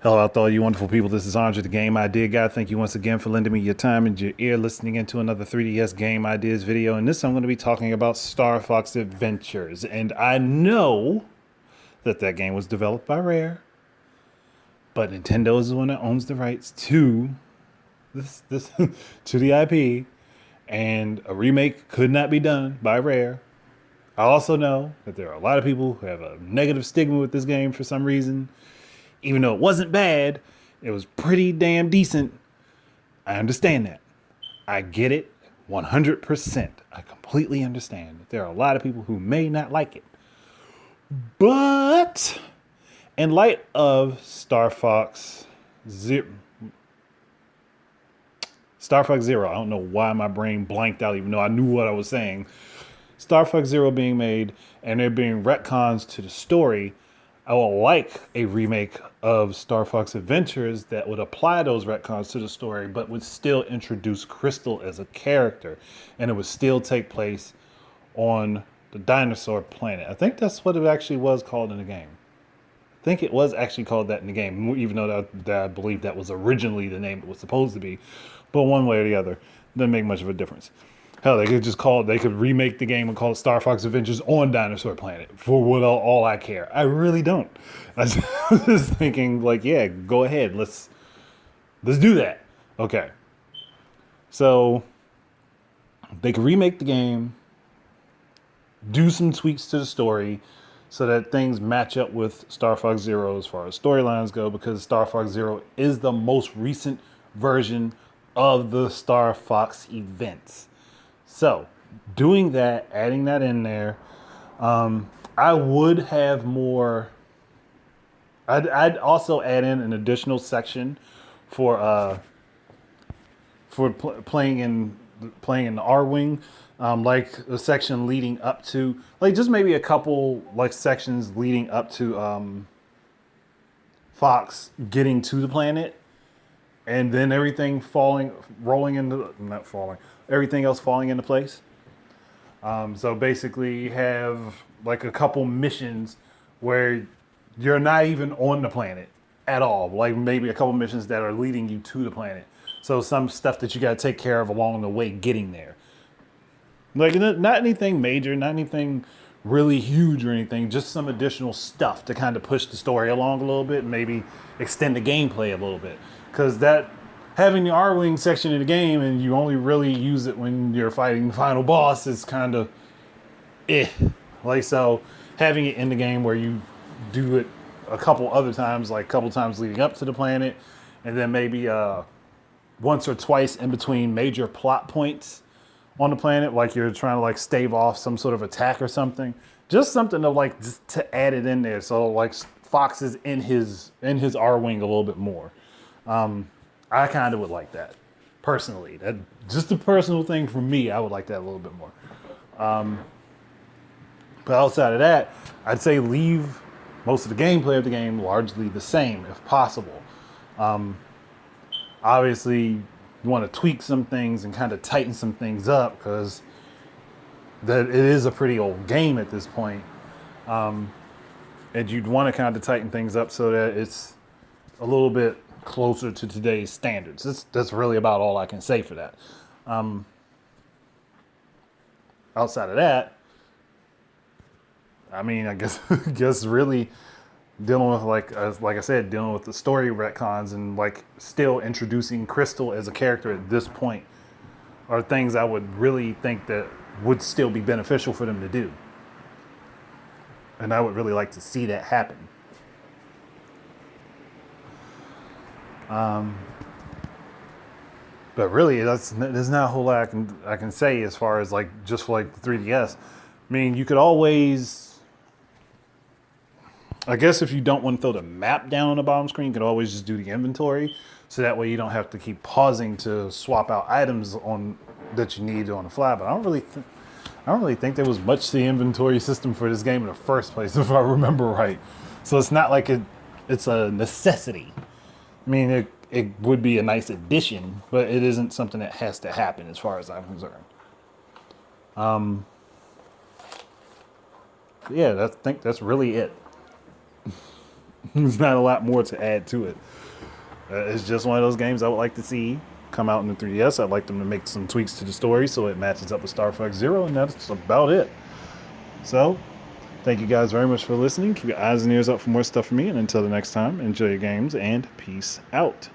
Hello out there, all you wonderful people. This is Andre, the Game Idea Guy. Thank you once again for lending me your time and your ear listening into another 3DS Game Ideas video. And this I'm going to be talking about Star Fox Adventures. And I know that game was developed by Rare, but Nintendo is the one that owns the rights to this to the IP, and a remake could not be done by Rare. I also know that there are a lot of people who have a negative stigma with this game for some reason. Even though it wasn't bad, it was pretty damn decent. I understand that. I get it 100%. I completely understand that there are a lot of people who may not like it. But in light of Star Fox Zero, I don't know why my brain blanked out even though I knew what I was saying. Star Fox Zero being made and there being retcons to the story, I would like a remake of Star Fox Adventures that would apply those retcons to the story, but would still introduce Crystal as a character, and it would still take place on the dinosaur planet. I think that's what it actually was called in the game. I think it was actually called that in the game, even though that I believe that was originally the name it was supposed to be. But one way or the other, doesn't make much of a difference. Hell, they could remake the game and call it Star Fox Adventures on Dinosaur Planet for what all I care. I really don't. I was just thinking, like, yeah, go ahead. Let's do that. Okay. So they could remake the game, do some tweaks to the story so that things match up with Star Fox Zero as far as storylines go, because Star Fox Zero is the most recent version of the Star Fox events. So, doing that, adding that in there, I would have more. I'd also add in an additional section for playing in the R wing, like a section leading up to, like, just maybe a couple like sections leading up to Fox getting to the planet, and then everything everything else falling into place. So basically you have like a couple missions where you're not even on the planet at all. Like maybe a couple missions that are leading you to the planet. So some stuff that you got to take care of along the way getting there. Like not anything major, not anything really huge or anything, just some additional stuff to kind of push the story along a little bit and maybe extend the gameplay a little bit. Because that having the R-Wing section of the game and you only really use it when you're fighting the final boss is kind of Like, so having it in the game where you do it a couple other times, like a couple times leading up to the planet, and then maybe once or twice in between major plot points on the planet, like you're trying to like stave off some sort of attack or something. Just something to like just to add it in there, so like Fox is in his R-Wing a little bit more. I kind of would like that, personally. That just a personal thing for me. I would like that a little bit more. But outside of that, I'd say leave most of the gameplay of the game largely the same, if possible. Obviously, you want to tweak some things and kind of tighten some things up, because that it is a pretty old game at this point. And you'd want to kind of tighten things up so that it's a little bit closer to today's standards. That's really about all I can say for that. Outside of that, I mean, I guess really dealing with like I said, dealing with the story retcons and like still introducing Crystal as a character at this point are things I would really think that would still be beneficial for them to do, and I would really like to see that happen. But really, there's not a whole lot I can say as far as like just for like the 3DS. I mean, you could always, I guess, if you don't want to throw the map down on the bottom screen, you could always just do the inventory, so that way you don't have to keep pausing to swap out items that you need on the fly. But I don't really think there was much to the inventory system for this game in the first place, if I remember right. So it's not like it's a necessity. I mean, it would be a nice addition, but it isn't something that has to happen as far as I'm concerned. Yeah, I think that's really it. There's not a lot more to add to it. It's just one of those games I would like to see come out in the 3DS. I'd like them to make some tweaks to the story so it matches up with Star Fox Zero, and that's about it. So, thank you guys very much for listening. Keep your eyes and ears up for more stuff from me, and until the next time, enjoy your games and peace out.